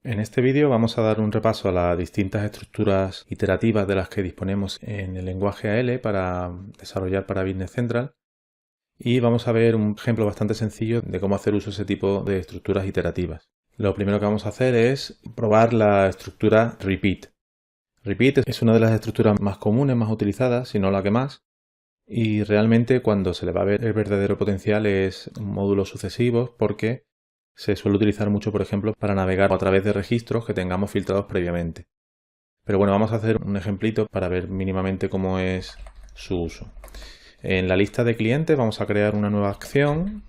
En este vídeo vamos a dar un repaso a las distintas estructuras iterativas de las que disponemos en el lenguaje AL para desarrollar para Business Central y vamos a ver un ejemplo bastante sencillo de cómo hacer uso de ese tipo de estructuras iterativas. Lo primero que vamos a hacer es probar la estructura repeat. Repeat es una de las estructuras más comunes, más utilizadas, si no la que más, y realmente cuando se le va a ver el verdadero potencial es módulos sucesivos porque se suele utilizar mucho, por ejemplo, para navegar a través de registros que tengamos filtrados previamente. Pero bueno, vamos a hacer un ejemplito para ver mínimamente cómo es su uso. En la lista de clientes vamos a crear una nueva acción.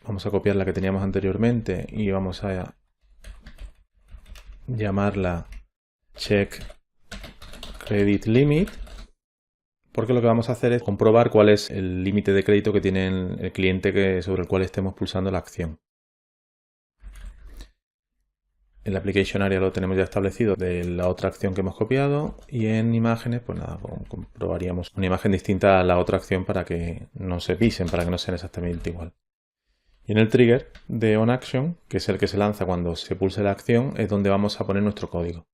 Vamos a copiar la que teníamos anteriormente y vamos a llamarla check credit limit, porque lo que vamos a hacer es comprobar cuál es el límite de crédito que tiene el cliente sobre el cual estemos pulsando la acción. El application area lo tenemos ya establecido de la otra acción que hemos copiado y en imágenes, pues nada, comprobaríamos una imagen distinta a la otra acción para que no se pisen, para que no sean exactamente igual. Y en el trigger de onAction, que es el que se lanza cuando se pulse la acción, es donde vamos a poner nuestro código.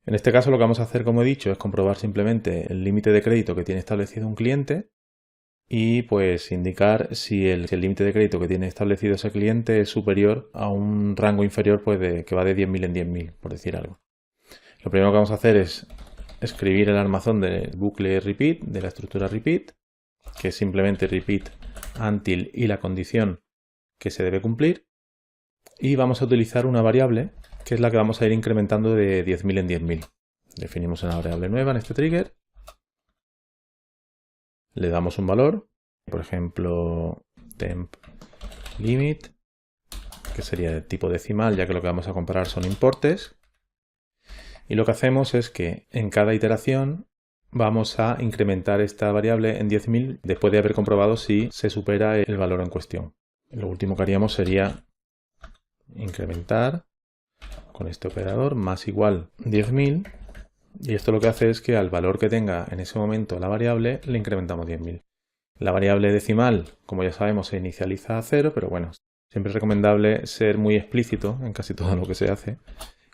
En este caso lo que vamos a hacer, como he dicho, es comprobar simplemente el límite de crédito que tiene establecido un cliente y pues indicar si el límite de crédito que tiene establecido ese cliente es superior a un rango inferior pues que va de 10.000 en 10.000, por decir algo. Lo primero que vamos a hacer es escribir el armazón del bucle repeat, de la estructura repeat, que es simplemente repeat until y la condición que se debe cumplir. Y vamos a utilizar una variable que es la que vamos a ir incrementando de 10.000 en 10.000. Definimos una variable nueva en este trigger. Le damos un valor, por ejemplo, temp limit, que sería de tipo decimal, ya que lo que vamos a comparar son importes. Y lo que hacemos es que en cada iteración vamos a incrementar esta variable en 10.000 después de haber comprobado si se supera el valor en cuestión. Lo último que haríamos sería incrementar con este operador más igual 10.000. Y esto lo que hace es que al valor que tenga en ese momento la variable le incrementamos 10.000. La variable decimal, como ya sabemos, se inicializa a 0, pero bueno, siempre es recomendable ser muy explícito en casi todo lo que se hace.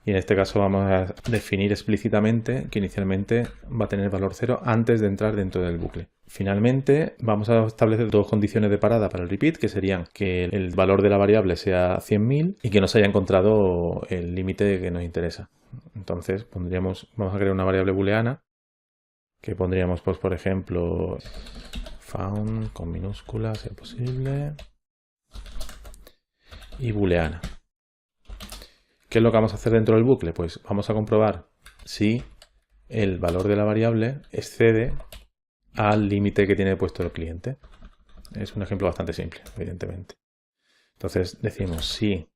Y en este caso vamos a definir explícitamente que inicialmente va a tener valor 0 antes de entrar dentro del bucle. Finalmente vamos a establecer dos condiciones de parada para el repeat, que serían que el valor de la variable sea 100.000 y que no se haya encontrado el límite que nos interesa. Entonces vamos a crear una variable booleana que pondríamos, pues, por ejemplo, found con minúsculas si es posible y booleana. ¿Qué es lo que vamos a hacer dentro del bucle? Pues vamos a comprobar si el valor de la variable excede al límite que tiene puesto el cliente. Es un ejemplo bastante simple, evidentemente. Entonces decimos si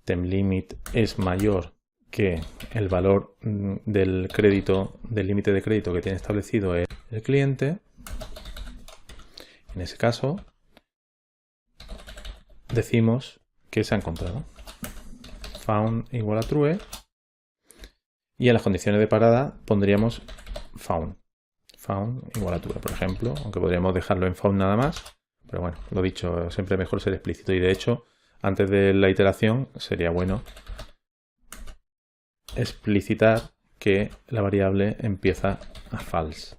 temLimit es mayor que el valor del crédito, del límite de crédito que tiene establecido el cliente. En ese caso decimos que se ha encontrado. Found igual a true. Y en las condiciones de parada pondríamos found. Found igual a true, por ejemplo, aunque podríamos dejarlo en found nada más. Pero bueno, lo dicho, siempre es mejor ser explícito. Y de hecho, antes de la iteración sería bueno explicitar que la variable empieza a false.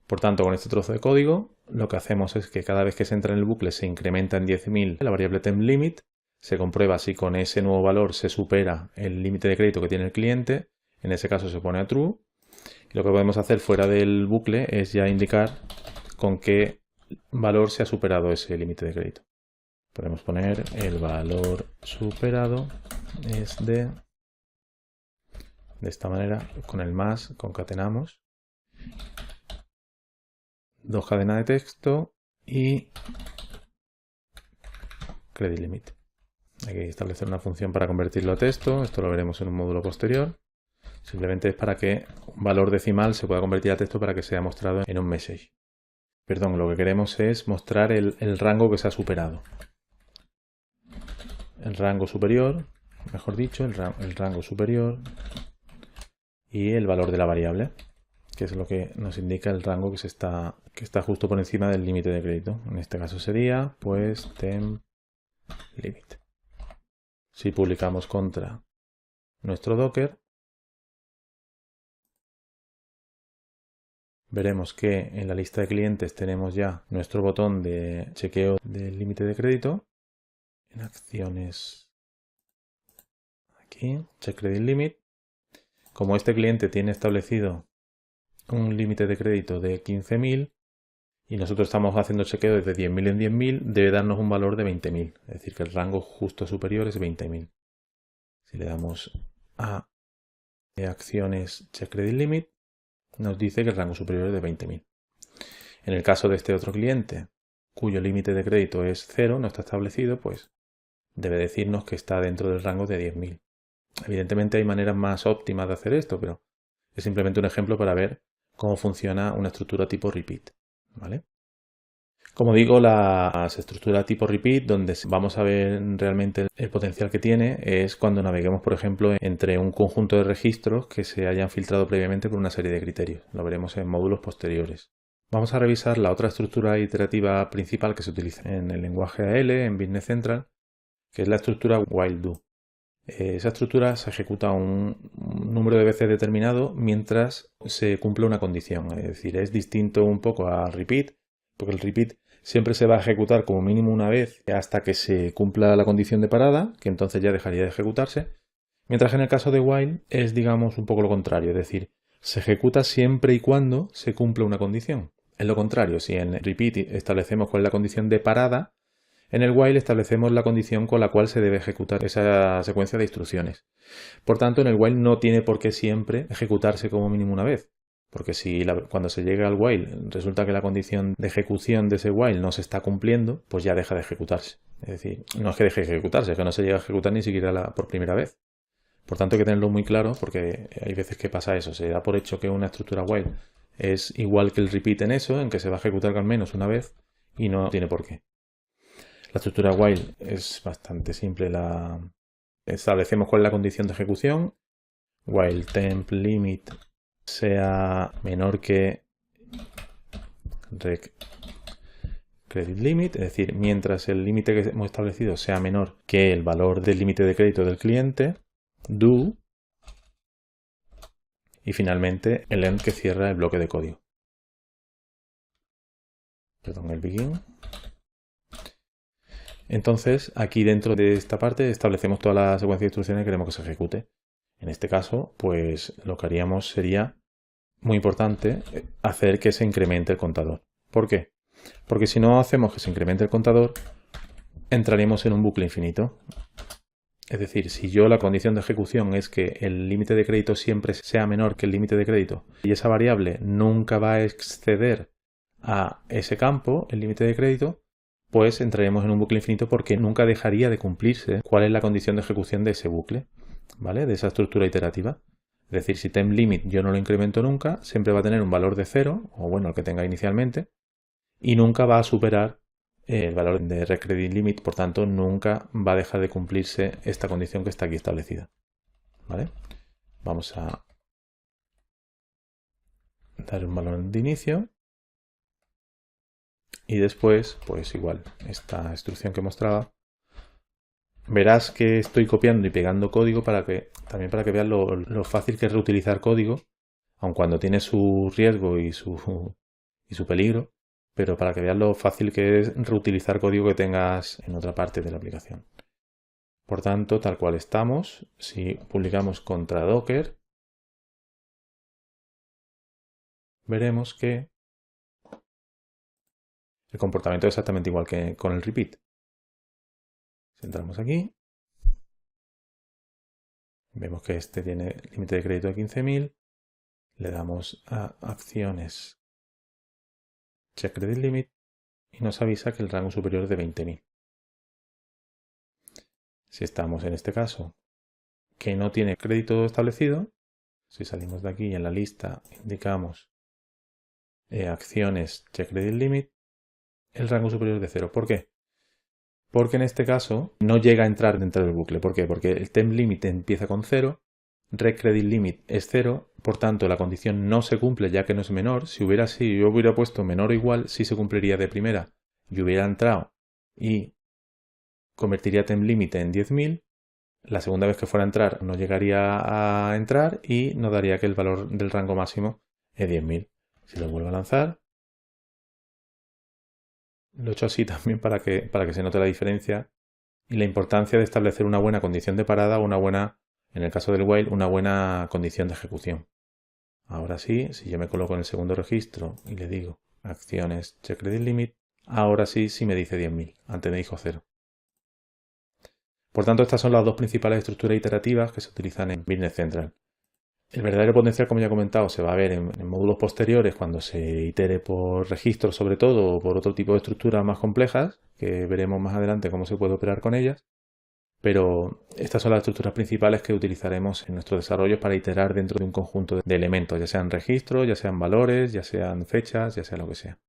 Por tanto, con este trozo de código, lo que hacemos es que cada vez que se entra en el bucle se incrementa en 10.000 la variable temLimit. Se comprueba si con ese nuevo valor se supera el límite de crédito que tiene el cliente. En ese caso se pone a true. Y lo que podemos hacer fuera del bucle es ya indicar con qué valor se ha superado ese límite de crédito. Podemos poner el valor superado es de esta manera, con el más concatenamos dos cadenas de texto y credit limit. Hay que establecer una función para convertirlo a texto. Esto lo veremos en un módulo posterior. Simplemente es para que un valor decimal se pueda convertir a texto para que sea mostrado en un message. Perdón, lo que queremos es mostrar el rango que se ha superado. El rango superior, mejor dicho, el rango superior y el valor de la variable. que es lo que nos indica el rango que está justo por encima del límite de crédito. En este caso sería, pues, temp limit. Si publicamos contra nuestro Docker, veremos que en la lista de clientes tenemos ya nuestro botón de chequeo del límite de crédito. En acciones, aquí, check credit limit. Como este cliente tiene establecido un límite de crédito de 15.000 y nosotros estamos haciendo chequeo desde 10.000 en 10.000, debe darnos un valor de 20.000. Es decir, que el rango justo superior es 20.000. Si le damos a acciones check credit limit, nos dice que el rango superior es de 20.000. En el caso de este otro cliente, cuyo límite de crédito es 0, no está establecido, pues debe decirnos que está dentro del rango de 10.000. Evidentemente hay maneras más óptimas de hacer esto, pero es simplemente un ejemplo para ver cómo funciona una estructura tipo repeat, ¿vale? Como digo, las estructuras tipo repeat, donde vamos a ver realmente el potencial que tiene, es cuando naveguemos, por ejemplo, entre un conjunto de registros que se hayan filtrado previamente por una serie de criterios. Lo veremos en módulos posteriores. Vamos a revisar la otra estructura iterativa principal que se utiliza en el lenguaje AL, en Business Central, que es la estructura while do. Esa estructura se ejecuta un número de veces determinado mientras se cumple una condición. Es decir, es distinto un poco a repeat, porque el repeat siempre se va a ejecutar como mínimo una vez hasta que se cumpla la condición de parada, que entonces ya dejaría de ejecutarse. Mientras que en el caso de while es, digamos, un poco lo contrario. Es decir, se ejecuta siempre y cuando se cumple una condición. Es lo contrario, si en repeat establecemos cuál es la condición de parada, en el while establecemos la condición con la cual se debe ejecutar esa secuencia de instrucciones. Por tanto, en el while no tiene por qué siempre ejecutarse como mínimo una vez. Porque si cuando se llega al while resulta que la condición de ejecución de ese while no se está cumpliendo, pues ya deja de ejecutarse. Es decir, no es que deje de ejecutarse, es que no se llega a ejecutar ni siquiera por primera vez. Por tanto, hay que tenerlo muy claro porque hay veces que pasa eso. Se da por hecho que una estructura while es igual que el repeat en eso, en que se va a ejecutar al menos una vez y no tiene por qué. La estructura while es bastante simple. Establecemos cuál es la condición de ejecución. While temp limit sea menor que rec credit limit, es decir, mientras el límite que hemos establecido sea menor que el valor del límite de crédito del cliente, do, y finalmente el end que cierra el bloque de código. Perdón, el begin. Entonces, aquí dentro de esta parte establecemos toda la secuencia de instrucciones que queremos que se ejecute. En este caso, pues lo que haríamos sería, muy importante, hacer que se incremente el contador. ¿Por qué? Porque si no hacemos que se incremente el contador, entraremos en un bucle infinito. Es decir, si yo la condición de ejecución es que el límite de crédito siempre sea menor que el límite de crédito y esa variable nunca va a exceder a ese campo, el límite de crédito, pues entraremos en un bucle infinito porque nunca dejaría de cumplirse cuál es la condición de ejecución de ese bucle, ¿vale? De esa estructura iterativa. Es decir, si temp limit yo no lo incremento nunca, siempre va a tener un valor de 0, o bueno, el que tenga inicialmente, y nunca va a superar el valor de recredit limit, por tanto, nunca va a dejar de cumplirse esta condición que está aquí establecida, ¿vale? Vamos a dar un valor de inicio. Y después, pues igual, esta instrucción que mostraba, verás que estoy copiando y pegando código también para que veas lo fácil que es reutilizar código, aun cuando tiene su riesgo y su peligro, pero para que veas lo fácil que es reutilizar código que tengas en otra parte de la aplicación. Por tanto, tal cual estamos, si publicamos contra Docker, veremos que el comportamiento es exactamente igual que con el repeat. Si entramos aquí, vemos que este tiene límite de crédito de 15.000, le damos a acciones check credit limit y nos avisa que el rango superior es de 20.000. Si estamos en este caso que no tiene crédito establecido, si salimos de aquí y en la lista indicamos acciones check credit limit, el rango superior es de 0. ¿Por qué? Porque en este caso no llega a entrar dentro del bucle. ¿Por qué? Porque el temp limit empieza con 0, rec credit limit es 0, Por tanto, la condición no se cumple ya que no es menor. Si yo hubiera puesto menor o igual, sí se cumpliría de primera. Yo hubiera entrado y convertiría TemPLimit en 10.000. La segunda vez que fuera a entrar no llegaría a entrar y nos daría que el valor del rango máximo es 10.000. Si lo vuelvo a lanzar, lo he hecho así también para que se note la diferencia y la importancia de establecer una buena condición de parada o una buena, en el caso del while, una buena condición de ejecución. Ahora sí, si yo me coloco en el segundo registro y le digo acciones checkCreditLimit, ahora sí me dice 10.000, antes me dijo 0. Por tanto, estas son las dos principales estructuras iterativas que se utilizan en Business Central. El verdadero potencial, como ya he comentado, se va a ver en módulos posteriores cuando se itere por registros sobre todo o por otro tipo de estructuras más complejas, que veremos más adelante cómo se puede operar con ellas. Pero estas son las estructuras principales que utilizaremos en nuestros desarrollos para iterar dentro de un conjunto de elementos, ya sean registros, ya sean valores, ya sean fechas, ya sea lo que sea.